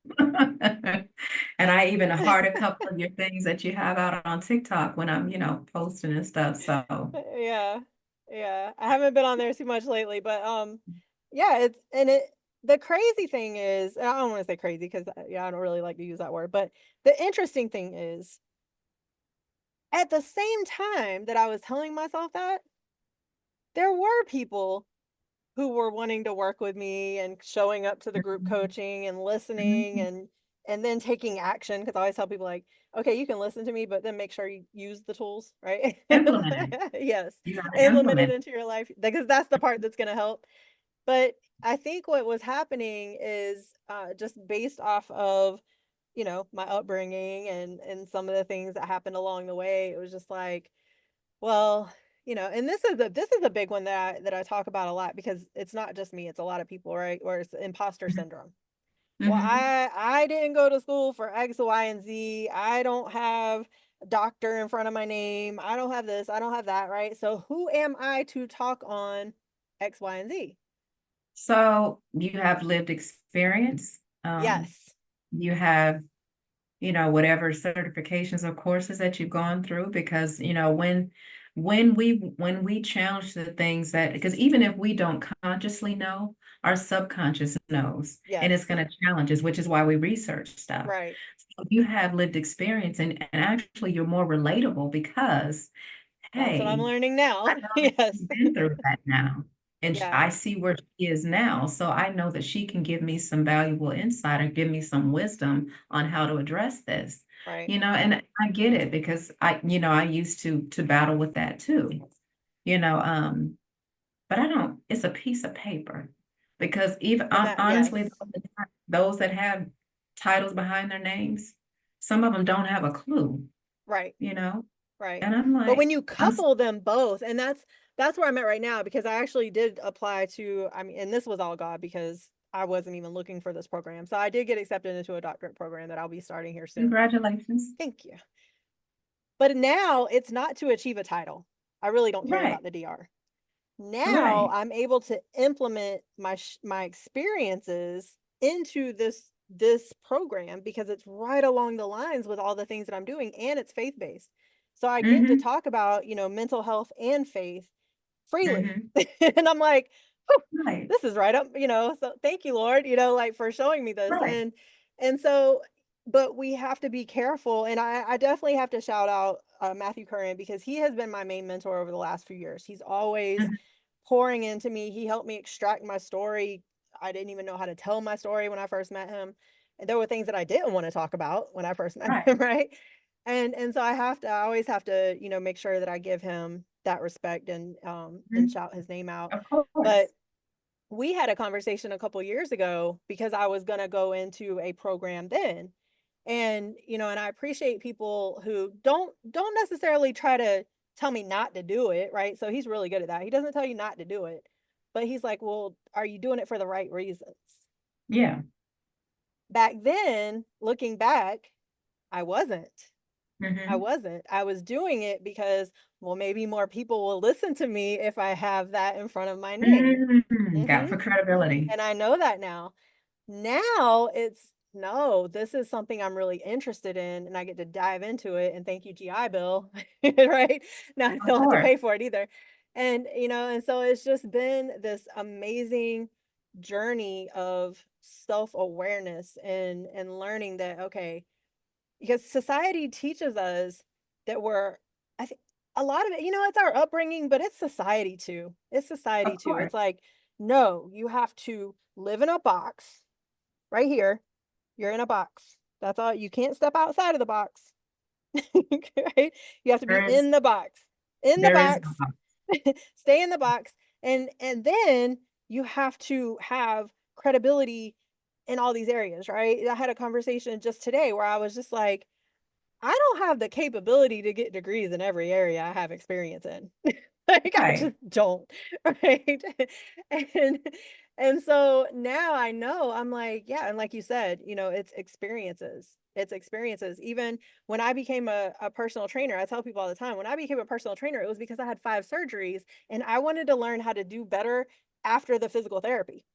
And I even heart a couple of your things that you have out on TikTok when I'm, posting and stuff. So Yeah. Yeah. I haven't been on there too much lately, but yeah, it's and it the crazy thing is, and I don't want to say crazy because yeah, I don't really like to use that word, but the interesting thing is at the same time that I was telling myself that, there were people who were wanting to work with me and showing up to the group Mhm, coaching and listening mhm. and then taking action because I always tell people like, okay, you can listen to me, but then make sure you use the tools, right? Implement it. Yes. You gotta Implement it implement. into your life because that's the part that's going to help. But I think what was happening is just based off of, my upbringing and some of the things that happened along the way. It was just like, well, and this is a big one that I talk about a lot because it's not just me, it's a lot of people, right? Where it's imposter Mhm, syndrome. Well, mhm. I didn't go to school for X, Y, and Z. I don't have doctor in front of my name. I don't have this, I don't have that, right? So who am I to talk on X, Y, and Z? So you have lived experience. Yes. You have, whatever certifications or courses that you've gone through, because, when we challenge the things that, because even if we don't consciously know, our subconscious knows, and it's Yes. going to challenge us, which is why we research stuff. Right. So you have lived experience, and actually you're more relatable because, That's what I'm hey, learning I now. know that Yes. she's been through that now, and Yeah. I see where she is now, so I know that she can give me some valuable insight or give me some wisdom on how to address this. Right. And I get it because I used to battle with that too. You know, um, but I don't. It's a piece of paper because even And that, honestly, yes. those that have titles behind their names, some of them don't have a clue. Right. You know, Right. and I'm But when like, you couple them both, and that's where I'm at right now because I actually did apply to, I mean, and this was all God because I wasn't even looking for this program. So I did get accepted into a doctorate program that I'll be starting here soon. congratulations. Thank you. But now it's not to achieve a title. I really don't care Right, about the DR. Now right. I'm able to implement my experiences into this program because it's right along the lines with all the things that I'm doing and it's faith-based. So I get to Mhm, talk about, mental health and faith freely. mhm. And I'm like, "Whew, Right, this is right up, so thank you, Lord, like for showing me this." right. And so but we have to be careful. And I definitely have to shout out Matthew Curran because he has been my main mentor over the last few years. He's always Mhm, pouring into me. He helped me extract my story. I didn't even know how to tell my story when I first met him. And there were things that I didn't want to talk about when I first met right. him, right? And so I always have to, make sure that I give him that respect and Mhm. shout his name out. Of But course. we had a conversation a couple years ago because I was going to go into a program then. And I appreciate people who don't necessarily try to tell me not to do it, right? So he's really good at that. He doesn't tell you not to do it. But he's like, "Well, are you doing it for the right reasons?" Yeah. Back then, looking back, I wasn't. I Mhm. wasn't. I was doing it because, well, maybe more people will listen to me if I have that in front of my name. Got Mhm. for credibility. And I know that now. Now it's no, this is something I'm really interested in and I get to dive into it and thank you GI Bill, right? Now I Of don't have to course. pay for it either. And so it's just been this amazing journey of self-awareness and learning that okay, because society teaches us that I think a lot of it, it's our upbringing, but it's society too. It's society Of too. course. It's like, no, you have to live in a box right here. You're in a box. That's all. You can't step outside of the box. Right? You have to be There is in the box. In the there is no box. Stay in the box. And then you have to have credibility in all these areas, right? I had a conversation just today where I was just like, I don't have the capability to get degrees in every area I have experience in. Like, I right. just don't, right? And and so now I know, I'm like, yeah, and like you said, it's experiences. It's experiences. Even when I became a personal trainer, I tell people all the time, when I became a personal trainer, it was because I had 5 surgeries and I wanted to learn how to do better after the physical therapy.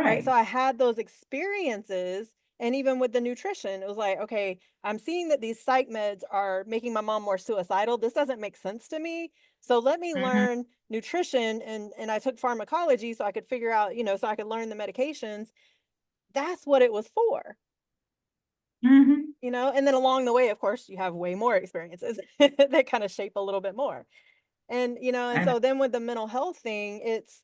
Right? So Right. I had those experiences And even with the nutrition, it was like, okay, I'm seeing that these psych meds are making my mom more suicidal. This doesn't make sense to me. So let me Mhm, learn nutrition, and I took pharmacology so I could figure out, so I could learn the medications. That's what it was for. mhm. And then along the way, of course, you have way more experiences that kind of shape a little bit more. And And so then with the mental health thing, it's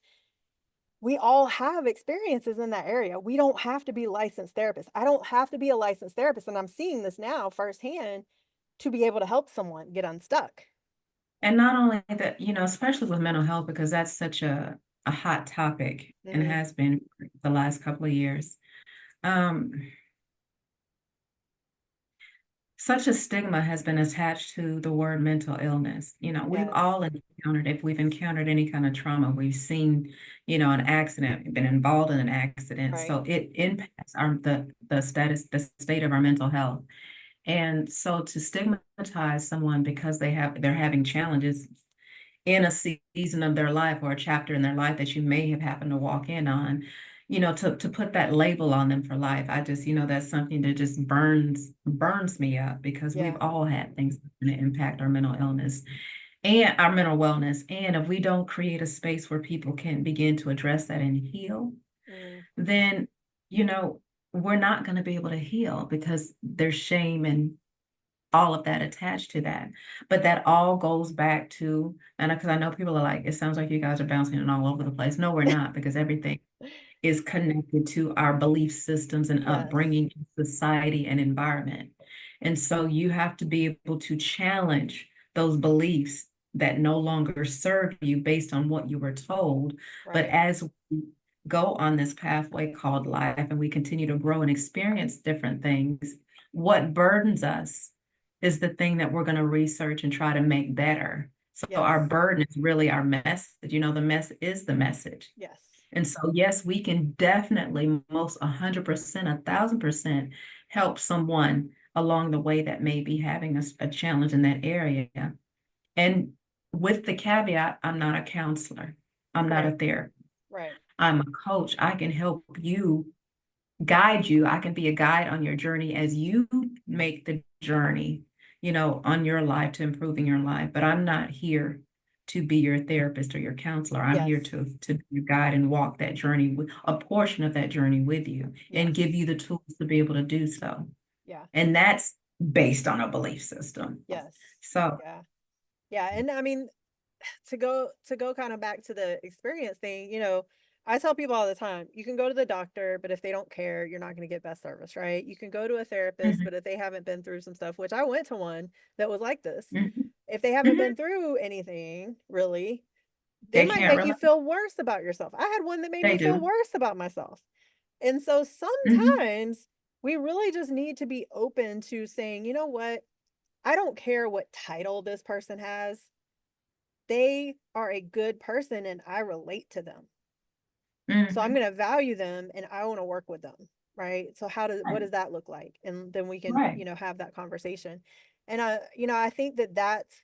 we all have experiences in that area. We don't have to be licensed therapists. I don't have to be a licensed therapist. And I'm seeing this now firsthand to be able to help someone get unstuck. and not only that, especially with mental health, because that's such a hot topic and Hmm. has been for the last couple of years. Um, Such a stigma has been attached to the word mental illness. We've Yes. all encountered, if we've encountered any kind of trauma, we've seen, an accident, been involved in an accident. Right. So it impacts the state of our mental health. And so to stigmatize someone because they're having challenges in a season of their life or a chapter in their life that you may have happened to walk in on, to put that label on them for life. I just, that's something that just burns me up because we've Yeah. all had things that impact our mental illness and our mental wellness. And if we don't create a space where people can begin to address that and heal, Mm. then, you know, we're not going to be able to heal because there's shame and all of that attached to that. But that all goes back to, and because I know people are like, it sounds like you guys are bouncing it all over the place. No, we're not, because everything is connected to our belief systems and Yes. upbringing, society, and environment. And so you have to be able to challenge those beliefs that no longer serve you based on what you were told. But Right. as we go on this pathway called life and we continue to grow and experience different things, what burdens us is the thing that we're going to research and try to make better. So our Yes. burden is really our message. The mess is the message. Yes. And so, yes, we can definitely most 100%, 1,000% help someone along the way that may be having a challenge in that area. And with the caveat, I'm not a counselor. I'm not a Right. therapist. Right. I'm a coach. I can help you, guide you. I can be a guide on your journey as you make the journey, on your life to improving your life. But I'm not here to be your therapist or your counselor. I'm here Yes. to be your guide and walk that journey with a portion of that journey with you and give Yes. you the tools to be able to do so. Yeah. And that's based on a belief system. Yes. So, Yeah. Yeah. And I mean, to go kind of back to the experience thing, I tell people all the time, you can go to the doctor, but if they don't care, you're not going to get best service, right? You can go to a therapist, mhm, but if they haven't been through some stuff, which I went to one that was like this, mhm, if they haven't mhm, been through anything really, they they might can't make you relate. feel worse about yourself. I had one that made They me feel do. worse about myself. And so Mhm, sometimes we really just need to be open to saying, you know what? I don't care what title this person has. They are a good person and I relate to them. So I'm mhm, going to value them and I want to work with them. Right. So what right, does that look like? And then we can, right. have that conversation. And I think that that's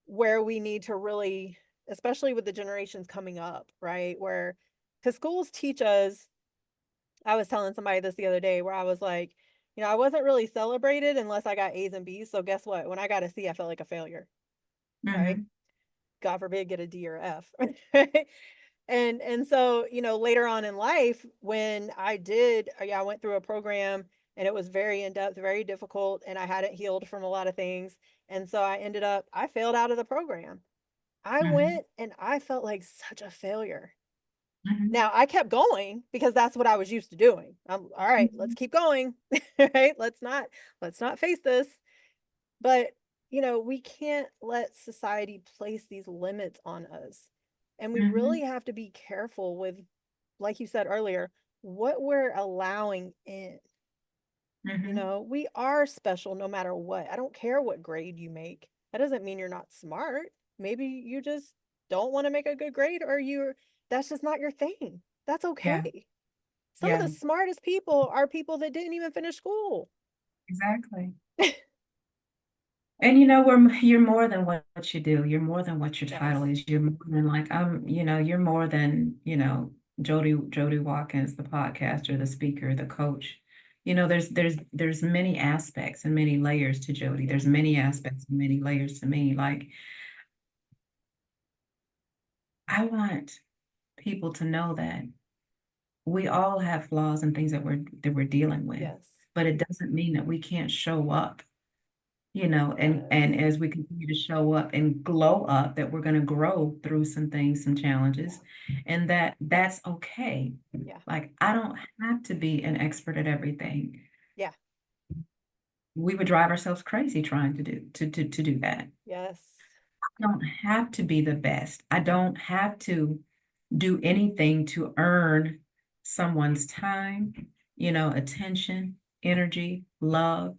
where we need to really, especially with the generations coming up, right? Where, because schools teach us, I was telling somebody this the other day where I was like, I wasn't really celebrated unless I got A's and B's. So guess what? When I got a C, I felt like a failure, right? Mhm, God forbid get a D or F. Right? And so, later on in life, when I went through a program and it was very in depth, very difficult, and I hadn't healed from a lot of things. And so I failed out of the program. I mhm, went and I felt like such a failure. mhm, Now I kept going because that's what I was used to doing. I'm all right, let's mhm, keep going. Right? Let's not face this. But, we can't let society place these limits on us. And we really mhm, have to be careful with, like you said earlier, what we're allowing in. mhm. We are special no matter what. I don't care what grade you make. That doesn't mean you're not smart. Maybe you just don't want to make a good grade, or that's just not your thing. That's Yeah, okay. Some of yeah, the smartest people are people that didn't even finish school. exactly. And you're more than what you do. You're more than what your title Yes. is. You're more than like you're more than, Jodi Watkins, the podcaster, the speaker, the coach. there's many aspects and many layers to Jodi. There's many aspects and many layers to me. Like, I want people to know that we all have flaws and things that we're dealing with, Yes. but it doesn't mean that we can't show up, and Yes. as we continue to show up and glow up, that we're going to grow through some things, some challenges, and that's okay. Yeah. Like, I don't have to be an expert at everything. Yeah. We would drive ourselves crazy trying to do that. Yes. I don't have to be the best. I don't have to do anything to earn someone's time, attention, energy, love.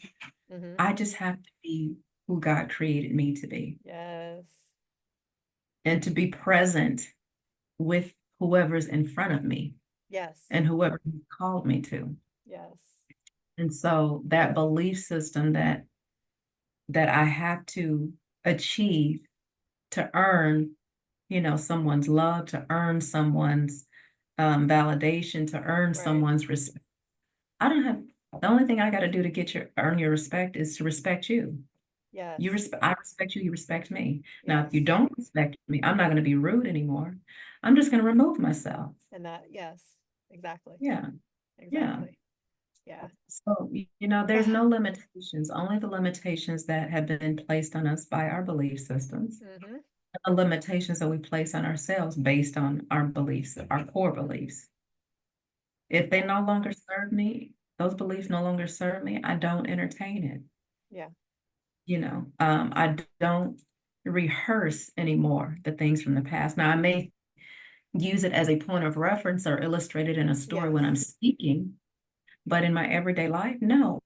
Mm-hmm. I just have to be who God created me to be, Yes. and to be present with whoever's in front of me Yes. and whoever He called me to. Yes. And so that belief system that I have to achieve to earn, someone's love, to earn someone's validation, to earn Right. someone's respect. I don't have, the only thing I got to do to earn your respect is to respect you. Yes. I respect you, you respect me. Now, if you Yes. don't respect me, I'm not going to be rude anymore. I'm just going to remove myself. And that, yes, exactly. Yeah. Yeah. Exactly. Yeah. So, there's no limitations, only the limitations that have been placed on us by our belief systems, Mm-hmm. the limitations that we place on ourselves based on our beliefs, our core beliefs. If they Yeah. no longer serve me, those beliefs no longer serve me, I don't entertain it. Yeah. I don't rehearse anymore the things from the past. Now, I may use it as a point of reference or illustrate it in a story when I'm Yes. speaking, but in my everyday life, no.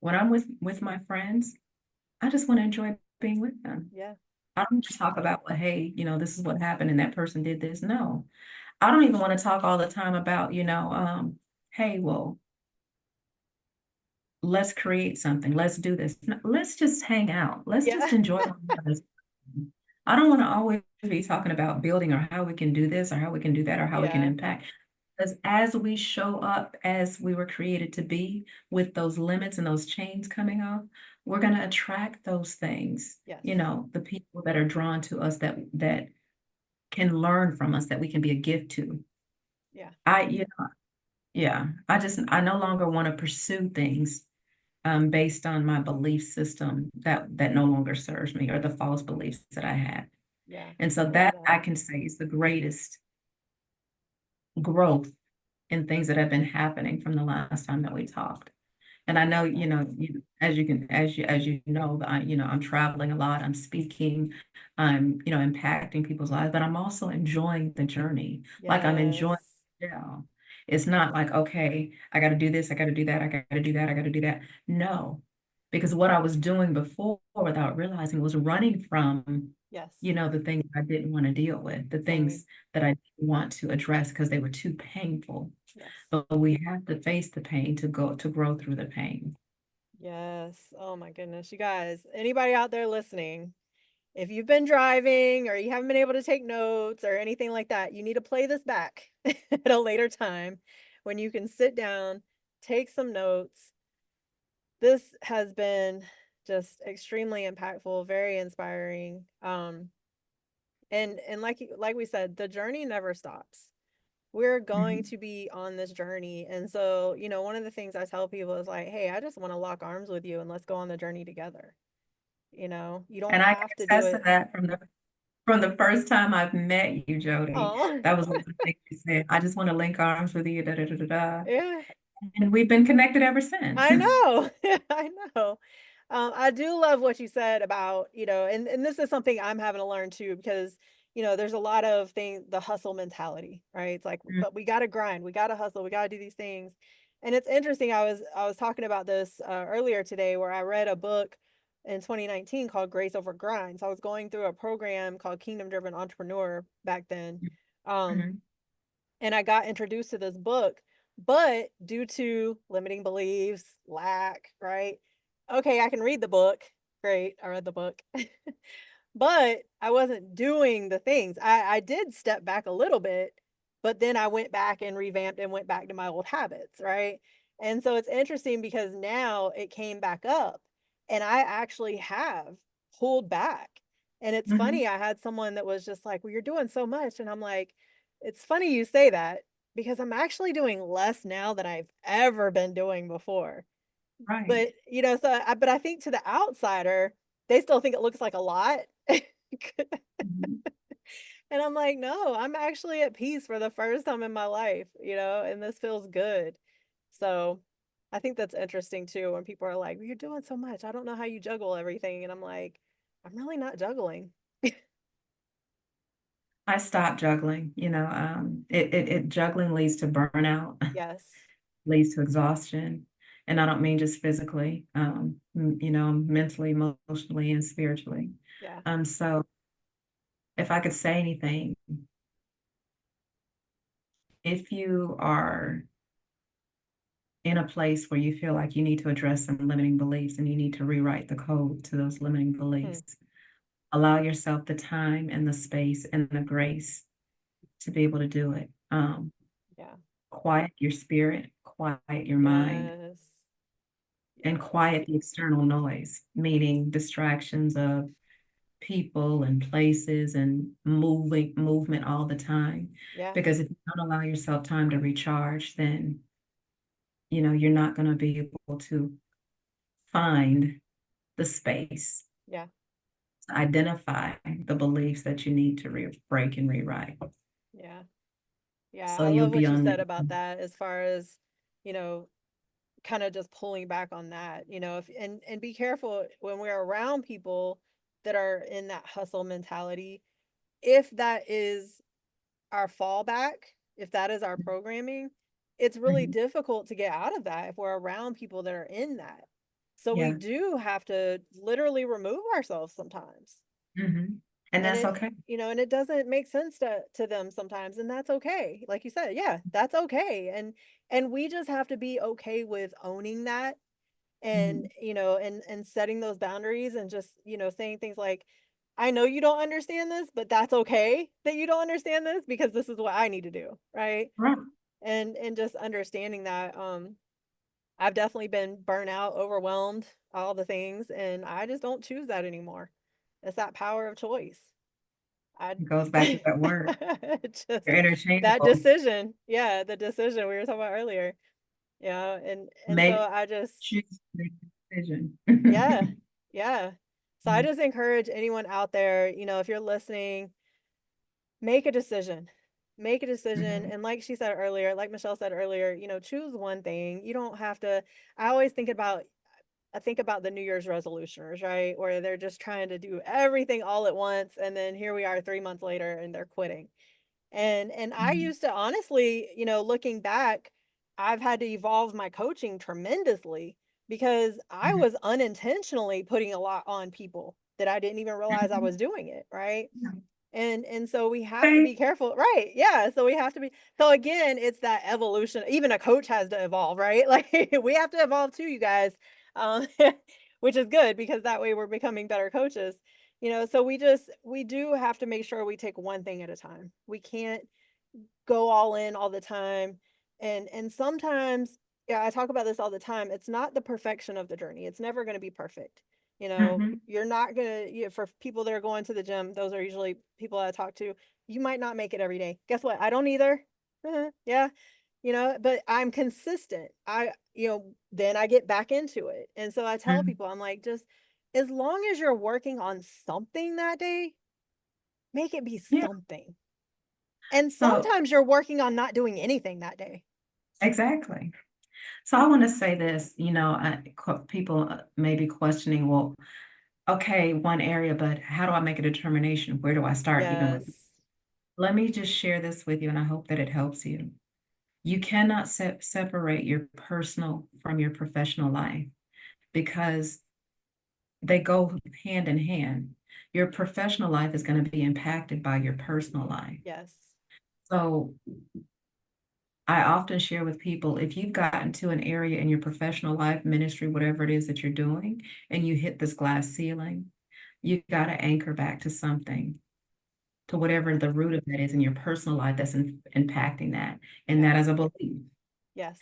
When I'm with my friends, I just want to enjoy being with them. Yeah. I don't just talk about, well, hey, this is what happened and that person did this. No, I don't even want to talk all the time about, hey, well, let's create something. Let's do this. No, let's just hang out. Let's Yeah. just enjoy one another's. I don't want to always be talking about building or how we can do this or how we can do that or how we can Yeah. impact. Because as we show up as we were created to be, with those limits and those chains coming off, we're going to attract those things. Yes. The people that are drawn to us, that can learn from us, that we can be a gift to. Yeah. Yeah, I no longer want to pursue things based on my belief system that no longer serves me, or the false beliefs that I had. Yeah. And so I love that, that. I can say, is the greatest growth in things that have been happening from the last time that we talked. And I I know, love that. as you know, I'm traveling a lot, I'm speaking, I'm, impacting people's lives, but I'm also enjoying the journey. Like, I'm enjoying, Yes. yeah. It's not like, okay, I got to do this, I got to do that, I got to do that, I got to do that. No, because what I was doing before without realizing was running from, Yes. the things I didn't want to deal with, the Same. things that I didn't want to address because they were too painful. Yes. But we have to face the pain to grow through the pain. Yes. Oh my goodness. You guys, anybody out there listening, if you've been driving or you haven't been able to take notes or anything like that, you need to play this back at a later time when you can sit down, take some notes. This has been just extremely impactful, very inspiring. And like we said, the journey never stops. We're going Mhm. to be on this journey. And so, one of the things I tell people is like, hey, I just want to lock arms with you and let's go on the journey together. You don't And I can have to do attest to it. that from the first time I've met you, Jodi. Oh, That was one of the things you said. I just want to link arms with you, da da da da da. yeah. And we've been connected ever since. I know. I know. I do love what you said about, and this is something I'm having to learn too, because, there's a lot of things, the hustle mentality, right? It's like, Mm, but we got to grind, we got to hustle, we got to do these things. And it's interesting. I was talking about this earlier today, where I read a book in 2019 called Grace Over Grind. So I was going through a program called Kingdom Driven Entrepreneur back then. Um, mhm. and I got introduced to this book, but due to limiting beliefs, lack, right? Okay, I can read the book. Great, I read the book. But I wasn't doing the things. I did step back a little bit, but then I went back and revamped and went back to my old habits, right? And so it's interesting because now it came back up and I actually have pulled back. And it's Mhm. funny, I had someone that was just like, "Well, you're doing so much." And I'm like, "It's funny you say that because I'm actually doing less now than I've ever been doing before." Right. But, but I think to the outsider, they still think it looks like a lot. Mhm. And I'm like, "No, I'm actually at peace for the first time in my life, and this feels good." So, I think that's interesting too when people are like, "You're doing so much. I don't know how you juggle everything." And I'm like, "I'm really not juggling." I stopped juggling, it juggling leads to burnout, Yes. leads to exhaustion, and I don't mean just physically, mentally, emotionally, and spiritually. Yeah. So if I could say anything, if you are in a place where you feel like you need to address some limiting beliefs and you need to rewrite the code to those limiting Hmm. beliefs, allow yourself the time and the space and the grace to be able to do it. Yeah. Quiet your spirit, quiet your mind, Yes. and Yes. quiet the external noise, meaning distractions of people and places and movement all the time. Yeah. Because if you don't allow yourself time to recharge, then you're not going to be able to find the space Yeah. to identify the beliefs that you need to break and rewrite. Yeah. Yeah. So I you'll love be what you on said the about that as far as, you know, kind of just pulling back on that, if and be careful when we're around people that are in that hustle mentality. If that is our fallback, if that is our programming, it's really Mhm. difficult to get out of that if we're around people that are in that. So we Yeah. do have to literally remove ourselves sometimes. Mhm. And And that's okay. and it doesn't make sense to them sometimes, and that's okay. Like you said, yeah, that's okay. And we just have to be okay with owning that and Mhm. and setting those boundaries and just saying things like, I know you don't understand this, but that's okay that you don't understand this because this is what I need to do, right? Right. And just understanding that I've definitely been burnt out, overwhelmed, all the things, and I just don't choose that anymore. It's that power of choice. I It goes back to that word. just You're that interchangeable. decision, yeah, the decision we were talking about earlier. Yeah, and so Make I just choose to make a decision. Yeah. Yeah. So I just encourage anyone out there, if you're listening, make a decision. Make a decision. Mhm. And like she said earlier, like Michelle said earlier, choose one thing. You don't have to. I always think about the New Year's resolutioners, right? Where they're just trying to do everything all at once. And then here we are 3 months later and they're quitting. And I Mhm. used to honestly, looking back, I've had to evolve my coaching tremendously because I Mhm. was unintentionally putting a lot on people that I didn't even realize I was Mhm. doing it, right? Yeah. And so we have to Okay. be careful, right? Yeah, so we have to be so again, it's that evolution. Even a coach has to evolve, right? Like we have to evolve too, you guys. Um, which is good because that way we're becoming better coaches. So we do have to make sure we take one thing at a time. We can't go all in all the time. And sometimes, yeah, I talk about this all the time. It's not the perfection of the journey. It's never going to be perfect. Mhm. You're not going to, for people that are going to the gym, those are usually people I talk to. You might not make it every day. Guess what? I don't either. Yeah. But I'm consistent. Then I get back into it. And so I tell Mhm. people, I'm like, just as long as you're working on something that day, make it be Yeah. something. And So sometimes you're working on not doing anything that day. exactly. So I want to say this, people may be questioning, well, okay, one area, but how do I make a determination? Where do I start even with? Yes. Let me just share this with you, and I hope that it helps you. You cannot separate your personal from your professional life because they go hand in hand. Your professional life is going to be impacted by your personal life. Yes. So I often share with people if you've gotten to an area in your professional life, ministry, whatever it is that you're doing, and you hit this glass ceiling, you got to anchor back to something, to whatever Yeah. the root of that is in your personal life that's impacting that. And Yeah. that is a belief. Yes.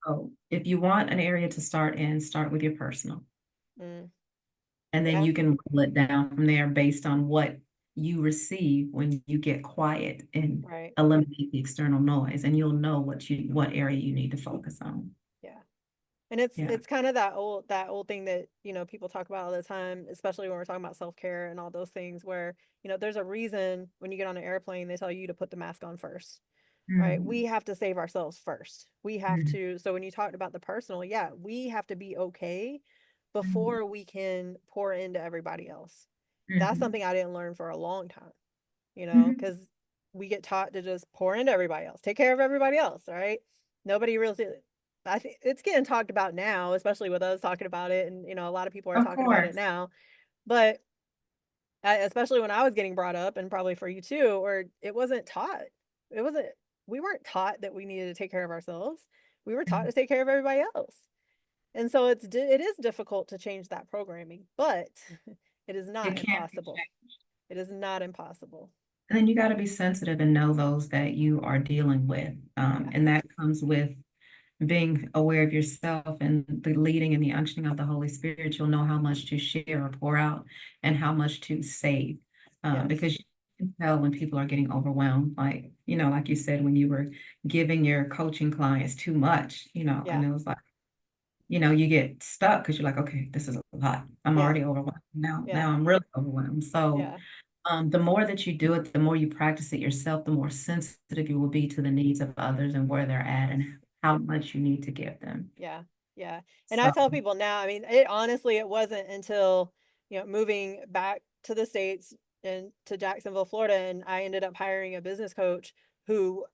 So if you want an area to start in, start with your personal. Mm, And then yeah, you can whittle it down from there based on what you receive when you get quiet and right. eliminate the external noise, and you'll know what area you need to focus on. Yeah. And it's Yeah. it's kind of that old thing that, people talk about all the time, especially when we're talking about self-care and all those things where, there's a reason when you get on an airplane, they tell you to put the mask on first. Right? We Mhm. have to save ourselves first. We have Mhm. to, so when you talked about the personal, yeah, we have to be okay Mhm. before we can pour into everybody else. That's Mhm. something I didn't learn for a long time, Mhm. because we get taught to just pour into everybody else, take care of everybody else, right? Nobody really, I think it's getting talked about now, especially with us talking about it, and a lot of people are Of talking about it course. now. But especially when I was getting brought up, and probably for you too, or it wasn't taught. It wasn't. We weren't taught that we needed to take care of ourselves. We were taught Mhm. to take care of everybody else. And so it is difficult to change that programming, but it is It not can be impossible. changed. It is not impossible. And then you got to be sensitive and know those that you are dealing with. Yeah. And that comes with being aware of yourself and the leading and the unctioning of the Holy Spirit. You'll know how much to share or pour out and how much to save. Because Yes. you can tell when people are getting overwhelmed, like, like you said, when you were giving your coaching clients too much, and Yeah. it was like, you get stuck because you're like, okay, this is a lot. I'm Yeah. already overwhelmed. Now Yeah. I'm really overwhelmed. So Yeah. the more that you do it, the more you practice it yourself, the more sensitive you will be to the needs of others and where they're at and Yes. how much you need to give them. Yeah, yeah. And I So, tell people now, I mean, it honestly, it wasn't until, moving back to the States and to Jacksonville, Florida, and I ended up hiring a business coach who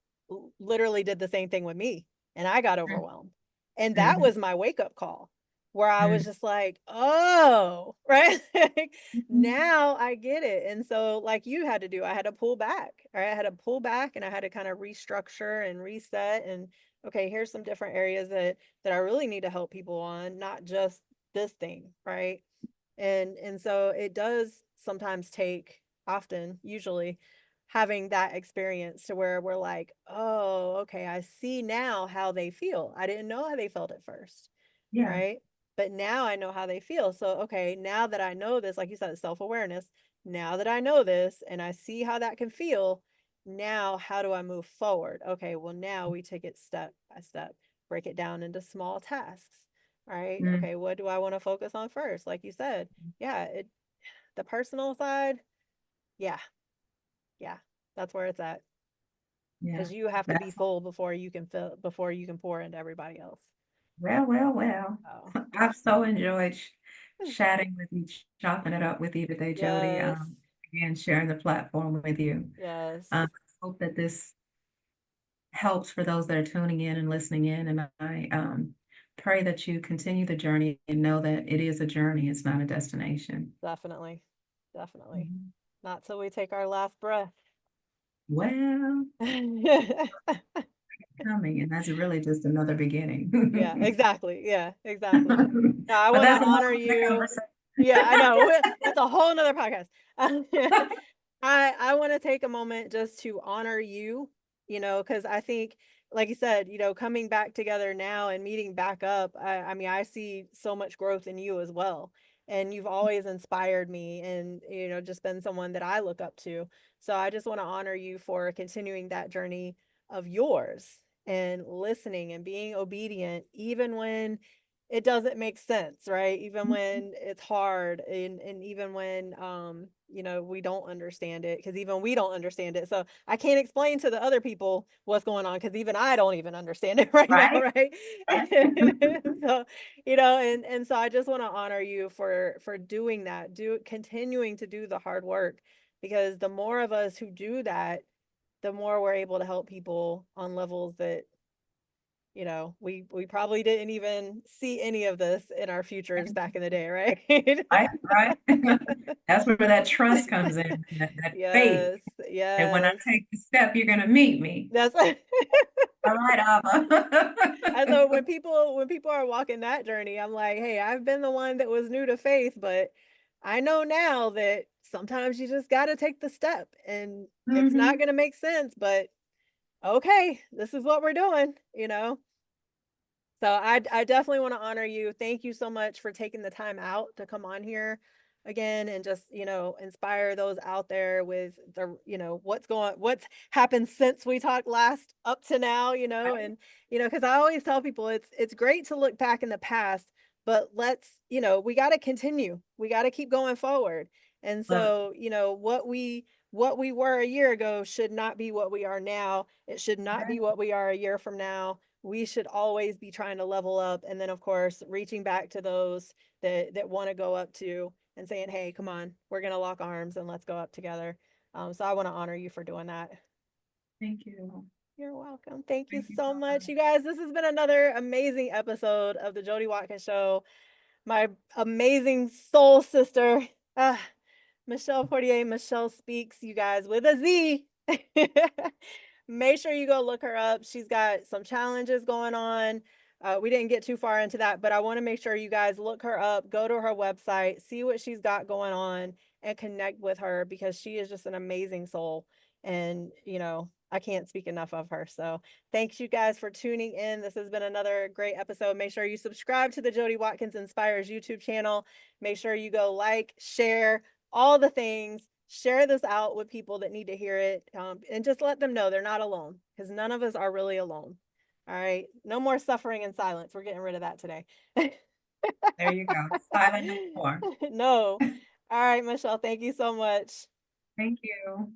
literally did the same thing with me, and I got overwhelmed. And that mhm, was my wake up call where I was mhm, just like, oh, right? Like, mhm. now I get it. And so, like you had to do, I had to pull back, right? I had to pull back and I had to kind of restructure and reset and okay, here's some different areas that I really need to help people on, not just this thing, right? And so it does sometimes take, often, usually, having that experience to where we're like, "Oh, okay, I see now how they feel. I didn't know how they felt at first." Yeah. Right? But now I know how they feel. So, okay, now that I know this, like you said, self-awareness, now that I know this and I see how that can feel, now how do I move forward? Okay, well, now we take it step by step, break it down into small tasks, right? Mm, Okay, what do I want to focus on first? Like you said, yeah, the personal side, yeah, yeah, that's where it's at. yeah. Because you have to be That's full before you can fill, before you can pour into everybody else. well, well, well. Oh, I've so enjoyed chatting with you, chopping it up with you today, Jody. yes, Again, sharing the platform with you. yes, I hope that this helps for those that are tuning in and listening in. And I pray that you continue the journey and know that it is a journey, it's not a destination. definitely, definitely. Mhm. Not till we take our last breath. Well, coming, and that's really just another Yeah, beginning. exactly. Yeah, exactly. No, I But want to that's a whole honor other you. conversation. Yeah, I know. That's a whole nother podcast. I want to take a moment just to honor you, because I think, like you said, coming back together now and meeting back up, I mean, I see so much growth in you as well. And you've always inspired me and, just been someone that I look up to. So I just want to honor you for continuing that journey of yours and listening and being obedient, even when it doesn't make sense, right? Even when it's hard and even when we don't understand it, because even we don't understand it. So I can't explain to the other people what's going on because even I don't even understand it right now, Right? right? Right? So, and so I just want to honor you for doing that, continuing to do the hard work, because the more of us who do that, the more we're able to help people on levels that we probably didn't even see any of this in our futures back in the day, right? Right? Right? That's where that trust comes in, that faith. Yes, And when I yes. take the step, you're going to meet me. That's All right, and so when Abba. people are walking that journey, I'm like, hey, I've been the one that was new to faith, but I know now that sometimes you just got to take the step and it's not Mhm. going to make sense, but okay, this is what we're doing. So I definitely want to honor you. Thank you so much for taking the time out to come on here again and just, inspire those out there with the, what's happened since we talked last up to now, Right. and because I always tell people it's great to look back in the past, but we got to continue. We got to keep going forward. And Love so, what we were a year ago should not be what we are now. It should not be it. what we are a year from now. We should always be trying to level up, and then of course reaching back to those that want to go up to and saying, hey, come on, we're going to lock arms and let's go up together. So I want to honor you for doing that. Thank you. You're welcome. Thank you Thank you so so much, much. you guys. This has been another amazing episode of the Jodi Watkins Show. My amazing soul sister, ah, Michelle Portier, Michelle Speaks, you guys, with a Z. Make sure you go look her up. She's got some challenges going on. We didn't get too far into that, but I want to make sure you guys look her up, go to her website, see what she's got going on, and connect with her because she is just an amazing soul. And, I can't speak enough of her. So, thanks you guys for tuning in. This has been another great episode. Make sure you subscribe to the Jodi Watkins Inspires YouTube channel. Make sure you go like, share, all the things. Share this out with people that need to hear it, and just let them know they're not alone because none of us are really alone. All right. No more suffering in silence. We're getting rid of that today. There you go. Silent no more. No. All right, Michelle. Thank you so much. Thank you.